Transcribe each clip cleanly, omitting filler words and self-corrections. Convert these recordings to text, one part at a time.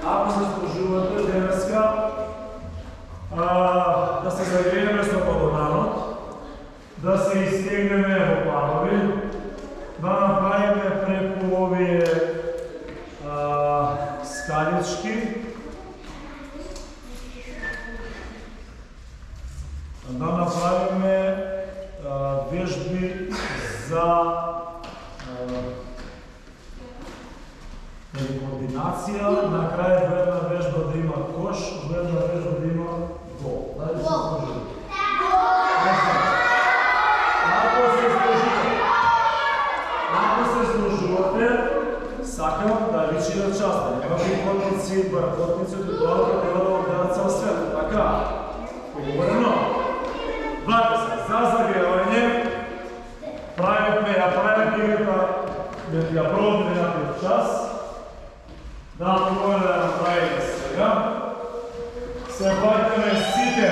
ако се служувате денеска, да се загрееме со подобранот, да се изтегнеме во планови, да направиме преку овие скалички, да направиме вежби за координација, на крај во една вежба да има кош, во една вежба да има гол. Дајте се сложите. Ако се сложувате, сакам да личи на част, да нема прикотници, баркотници, од тоа треба да одгледат цел свет. Така, поговорено. Вака се, за загревање, ја правиме играта, ја пробаме еднаков час. Да, това да направите сега. Се ваѓаме сите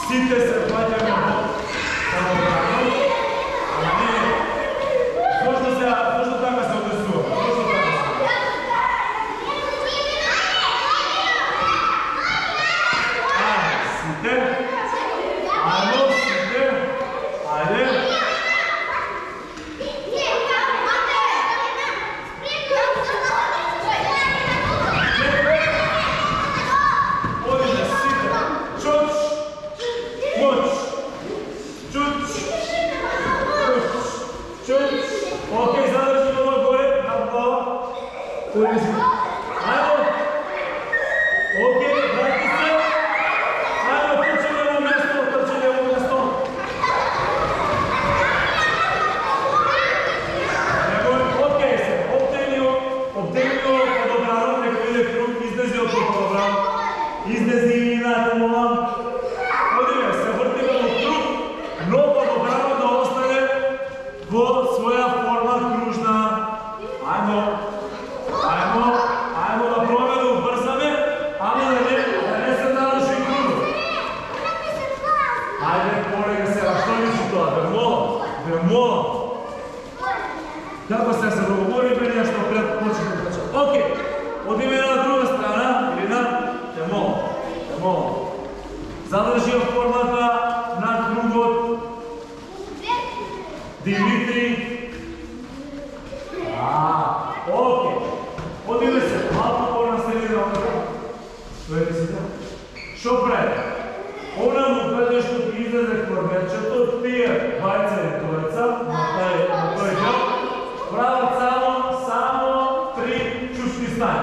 се ваѓаме во самобрано. Зошто така се одесува? Сите. Ајде. Окей, задржи ова горе, на глава. Ајде. Окей, враќи се. Ајде, трчење во место. Окей се, обтегни подобрано, некој иде круг, изнези од подобрано. Изнези и најде молам. Одиме, се вртиме во круг, но подобрано да остане во своја форма кружна. Ајмо да пробаме да убрзаме, ама да не се наруши кружот. Ајде, полега сега, што мисли тоа? Ве молам. Како се договориме нешто пред почнеме да чекаме. Окей, одиме на друга страна, Ирина, те молам. Задржи ја формата на кругот. Димитри. Окей. Одиме се, малко по-насредина од така. Стоете си да. Шо прави? Она му гледа што ти излезе корнерчето, тие двајца и тројца, на тој дел, прават само 3 чушки стаи.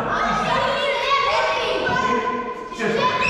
4.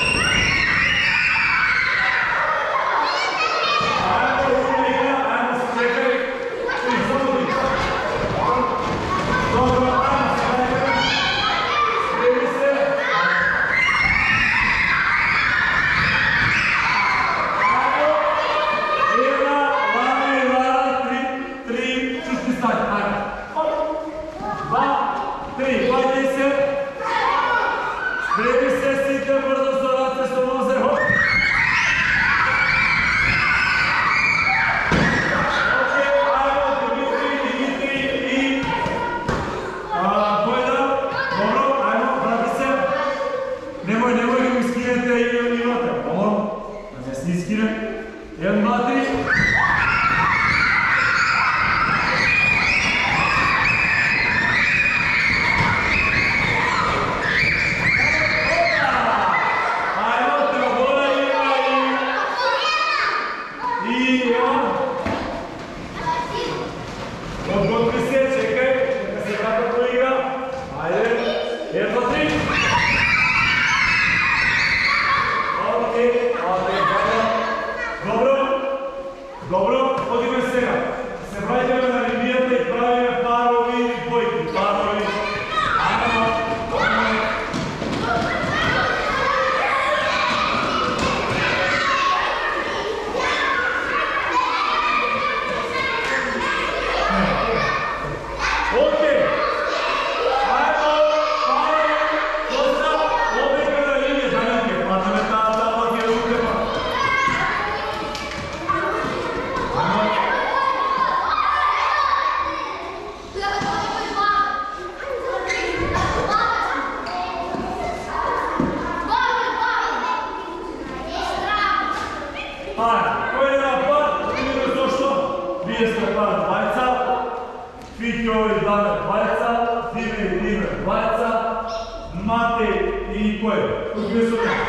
Mate i koje? Gdje su mene?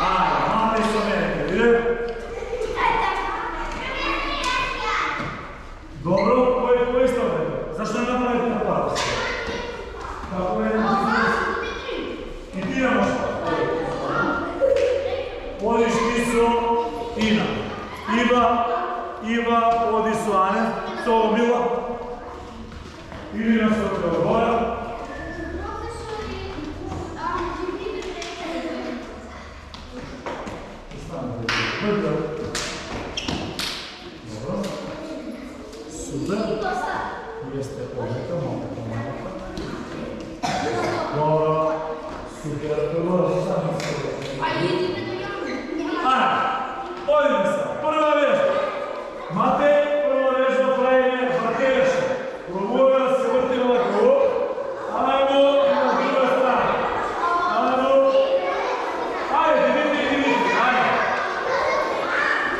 Ajde, mate su mene. Vidite? Dobro, koji ste ovdje? Zašto ne napravite na plavu? Kako je? I ti ne možeš. Odiš ti su Ina. Iva, odi su Ane. To ovo bilo? Irina se od Bora. Dobro. Super. Jeste odlika, dobro. Super, dobro, sam se. Ana, odimo se. Prva vježba. Mate, prva vježba pravljenje vrtelješa. Probuje da se vrtimo ovako. Ajmo i na druga strana. Ajmo. Ajde, vidite. Ajde.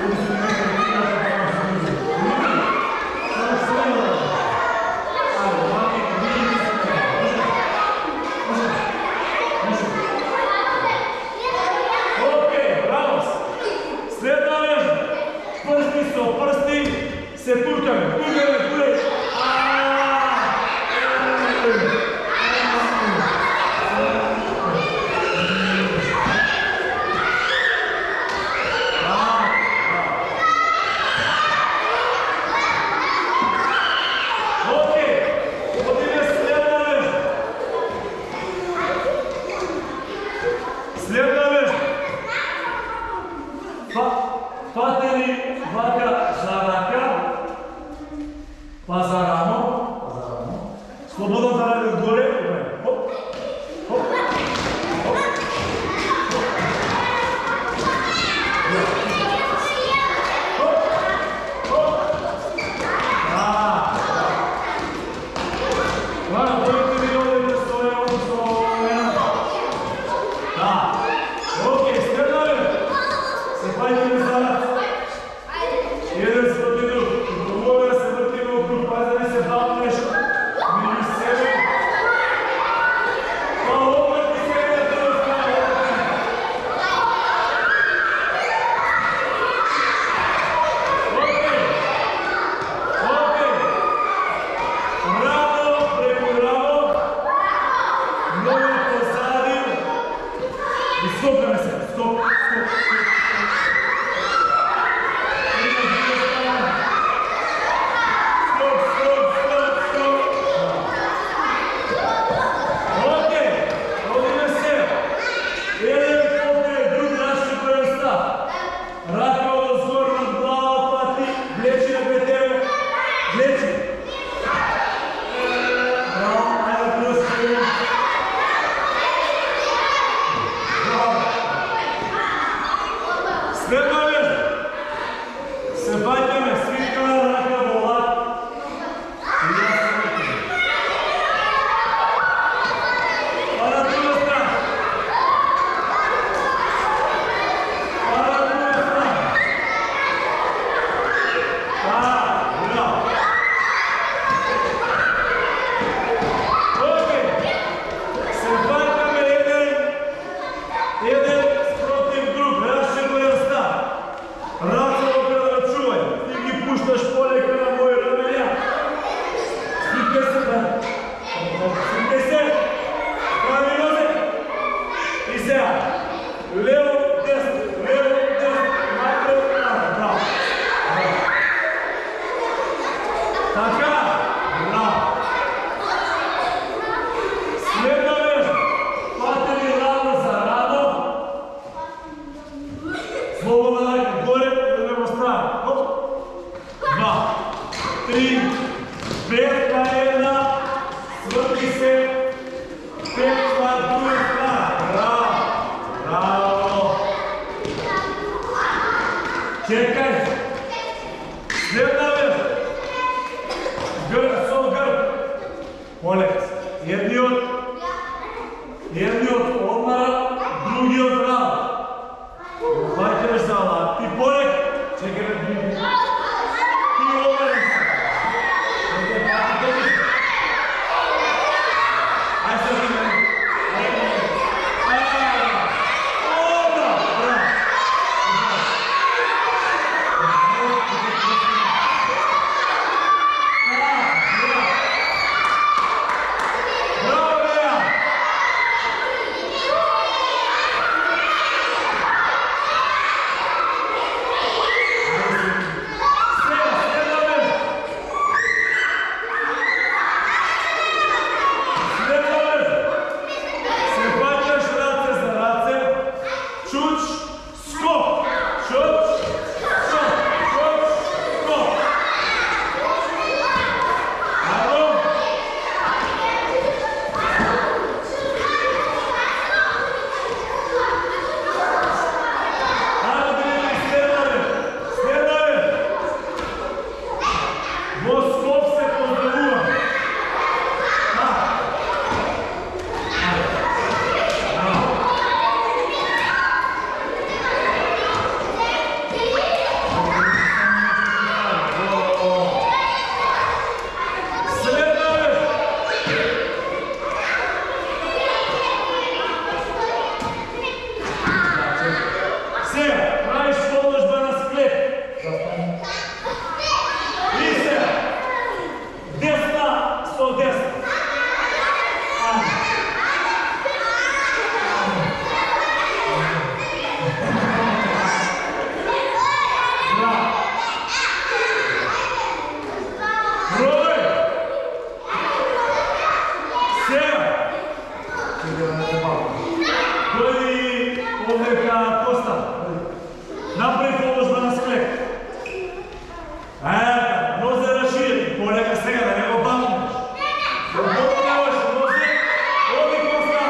Ovo su nekada vidjeti da se vidjeti. Samo sve ne radi. Ajde, mate, vidite se. Može. Ok, bravo se. Sredna vježba. Prsti su prsti, se turkaju. Fateli vaka za raka, pa za ramo, slobodno da radi od gore, hop, hop, hop, Čekaj! Sredna vježba! Grb, sol grb! Polec! Jedni od odmara, drugi od rada. Hajte me za alat. Ti polec! Čekaj me drugi. Ti odmara se. Čekaj, pati to mi. Ajde sad ti meni. Ovdje ka Kosta. Naprijed položba na sklep. Noze raširiti, poneka svega da nego bambneš. Dobavljavaš noze, ovdje Kosta.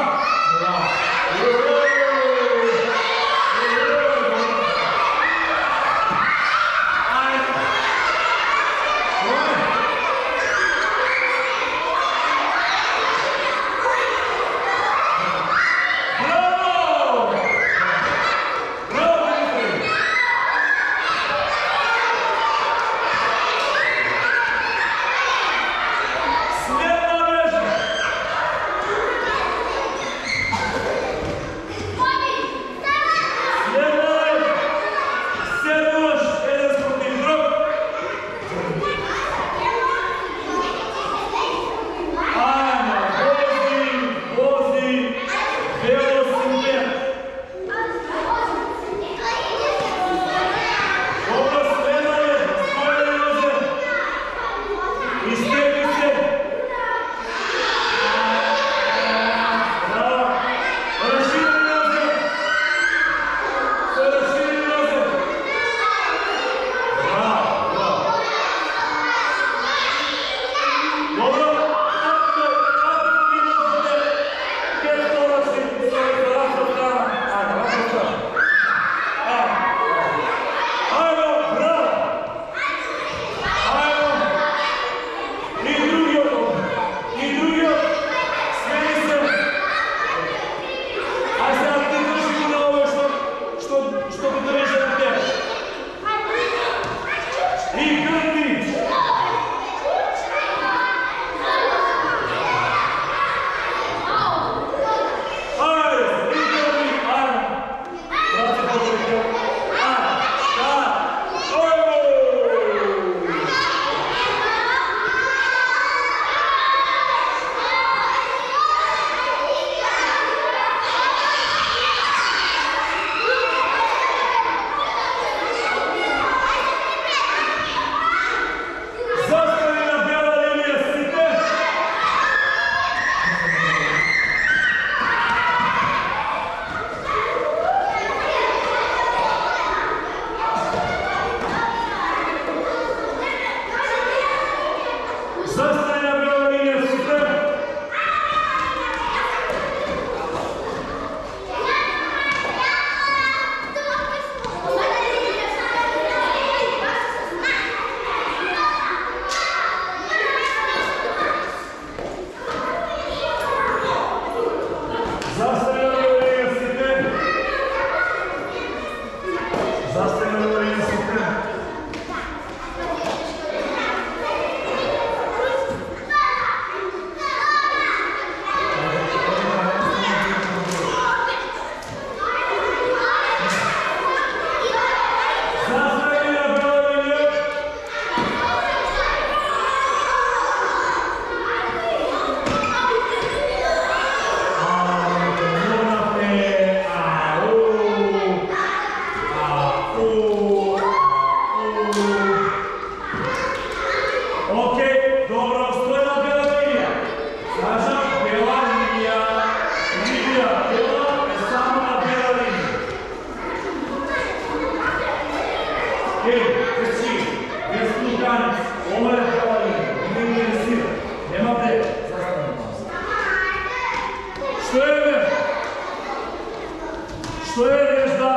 Što je vježba?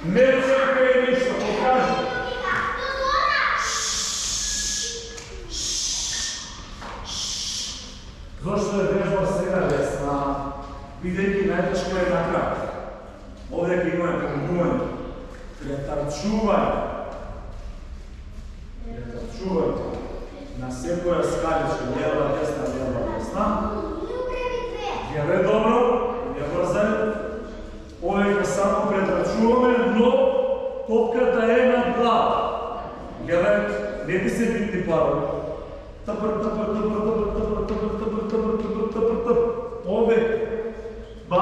Ne čekaj ništa, pokaži. Zašto je vježba srednjesna? Vidjeti najteško je na kraju. Ovdje ki imaju pomognujem. Pretarčuvaj. Pretarčuvaj. Na sekoja skalička, lijeva, desna, lijeva, desna. Gledaj dobro, ne brzaj. Ovdje samo pretračuvаме, но топката е над глава. Гледай, не би се битни плавали. Тъпър. Овдje. Ба.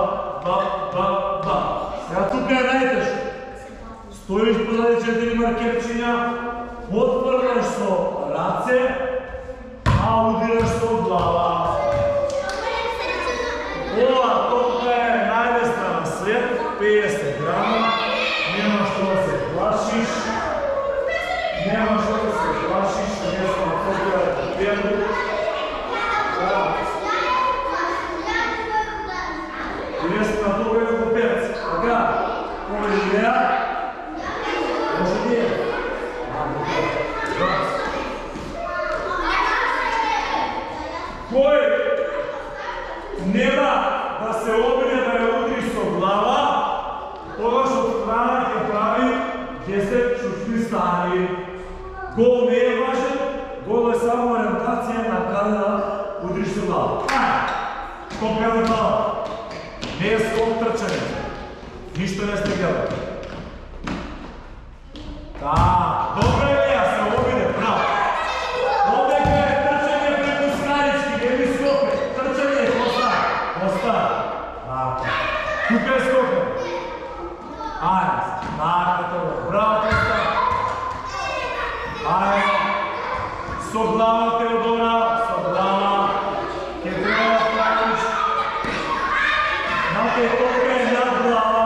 Сега тук е най-тежко. Стоиш позади 4 маркерчиња, отвърнаш со раце, а удираш со глава. Ова топка е koji nema da se obrine da je udri so glava, toga što strana je pravi gdje se čučni stani. Gol ne je važan, gol je samo orientacija na kada udriš so glava. Skok kada glava. Ne je skok trčanje. Ništa ne ste gledali. Da, dobro je ja se obide, bravo. Ovdje je trčanje preko skalički, gdje mi skope. Trčanje je ostane. Tako. Tukaj je skope. Ajde, tako to, bravo postane. Ajde. So glava Teodora, so glava. Kje treba praviš. Znate, topka je nad glava.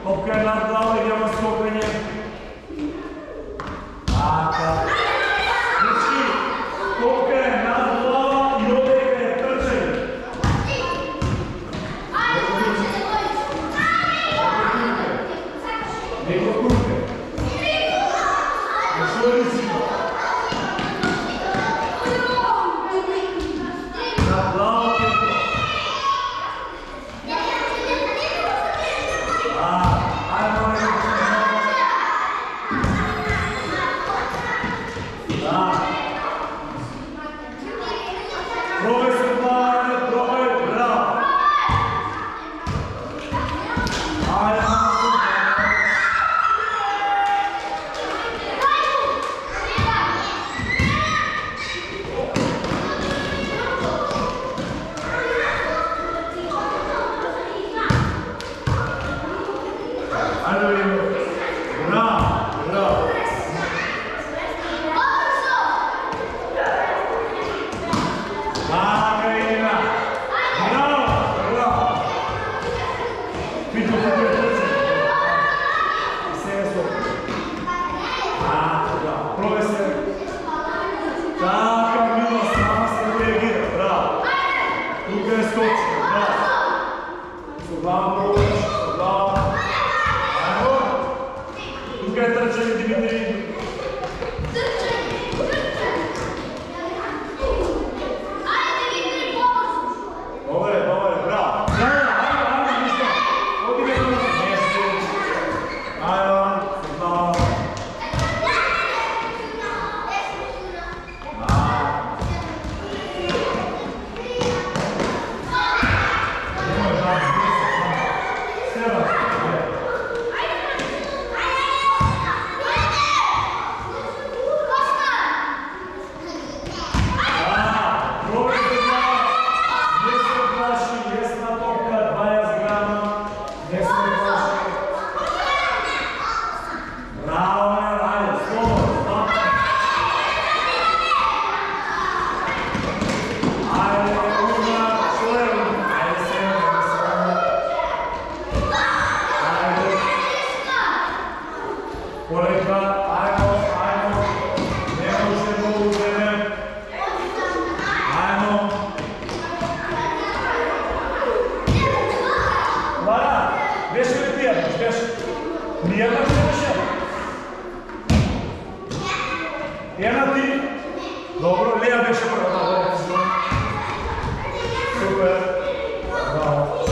Topka je nad glava i idemo skopanje. Tako. Znači, topka je nad glava i ovdje je trčanje. Neko kuke. Još ulicima. Na glavu je to. Ajmo neko. Da. Probaj se glava, probaj, bravo. Ajmo. Ajde vidimo. Bravo, bravo. Laka igra. Bravo, bravo. Vidimo kako je trčanje. Sve super. Tako, bravo. Probaj se. Tako, milo, sama se reagira. Bravo. Tukaj je skočio. Bravo. Su glavom probaj. Su glavom. Tukaj je trčanje, Dimitri. Dobre, bravo. Ajde, ništa. Odi me to na mjestu. Ajde, bravo. Nemoj žaliti, sve vas. Jedna ti. Dobro, Lea beše prva. Dobro. Super. Bravo.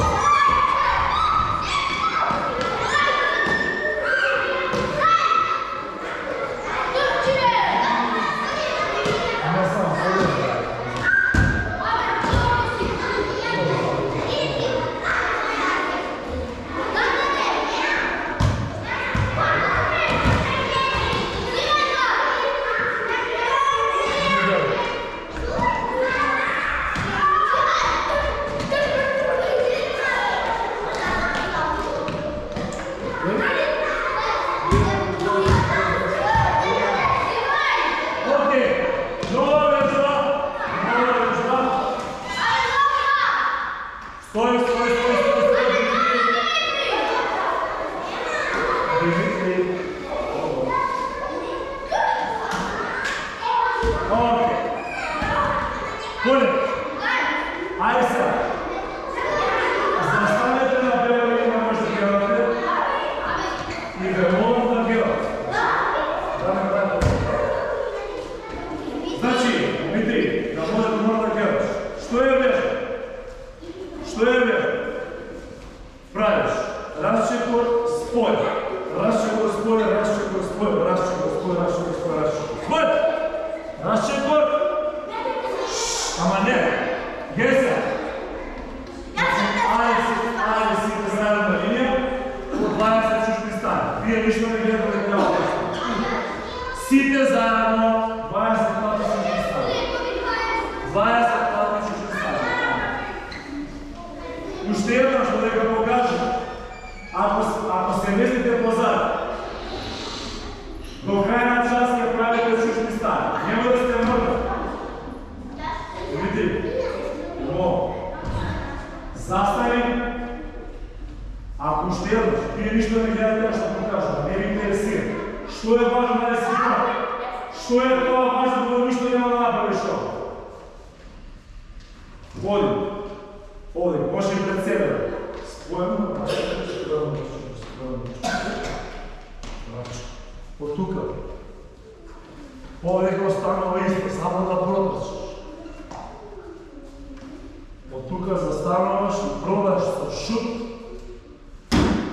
Ajde sad. Zastanete na belo i ne možete pjevate. I ga molim da pjevate. Znači, Dmitri, da možete da pjevaš. Геся! Айде сите заедно на линия, от 20 чужди стане. Вие нищо не гледате на това. Сите заедно, 20 плата чужди стане. 20 плата чужди стане. Още едно ще да го покажа. Ако се мислите позад, до крайна част я правите чужди стане. Няма да сте мъртви. Видите? Но, застани. Ако ще едно, вие нищо не гледате, ще покажа. Не ви интересира. Що е важно да не си това? Що е това важно, да нищо няма да направи що? Водим. Водим. Може и пред себе. Споем. От тук. Повека останала иста, само да продължиш. От тук застанаваш и продължиш с шут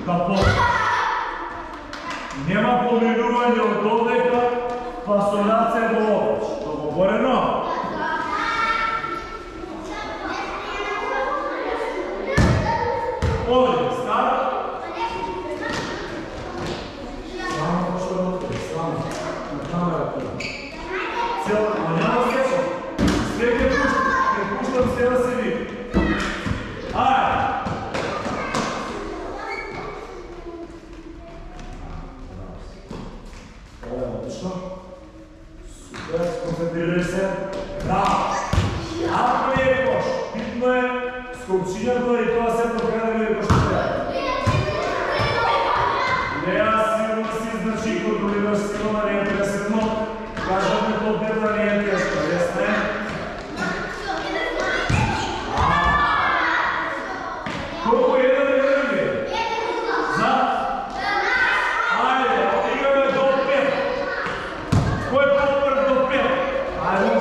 да почнеш. Нема поминување од овдека, па со раце во обич. Договорено? Оди, стара. Само пошто да отвори, само. На камерата. Цела, но няма сеча. Sve ке пуштам се да се види. Ајде! Отлично. Супер, сконцентрирай се. Браво! Ако не е кош, битно е скопчињето и тоа се покреда ли е кош ще трябва. Неа силно си, значи контролираш силно, не е пресетно. Кажат ми топ дета не е тежко, ясно е? Колко е да не гледа? За? Айде, отигаме до 5. Кой е по-първ до 5? Айде.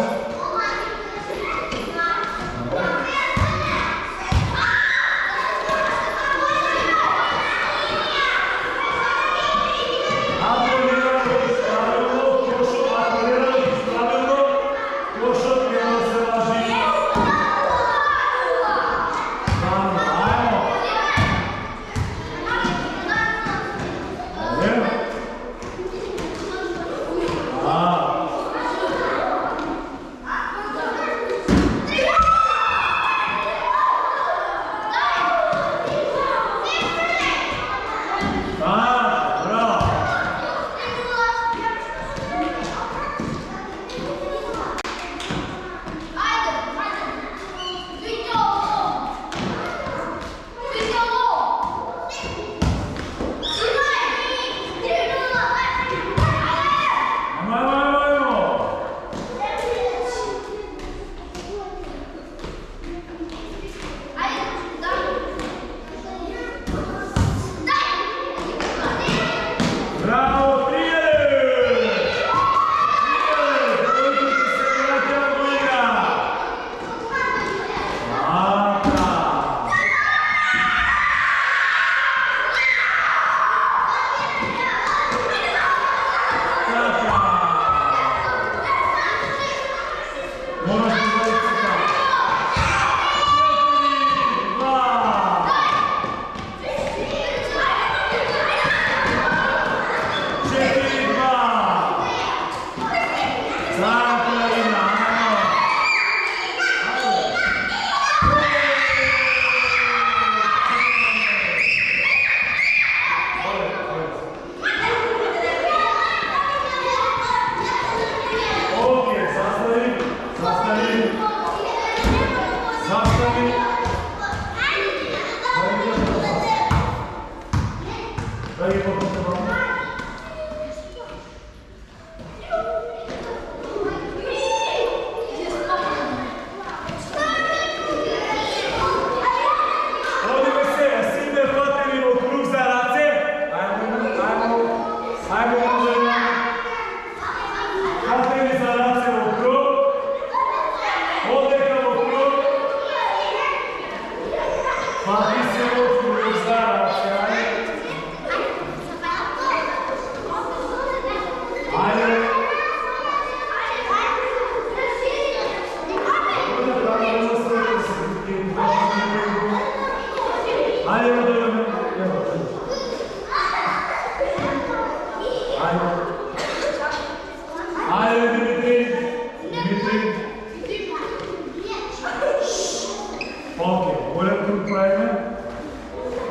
Окей, голям круг правиме.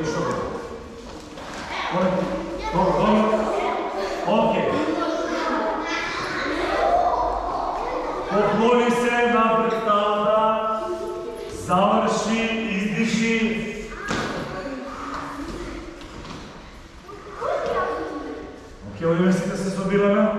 И що? Добро. Окей. Поклони се напред ставата. Завърши, издиши. Окей, университета се собираме.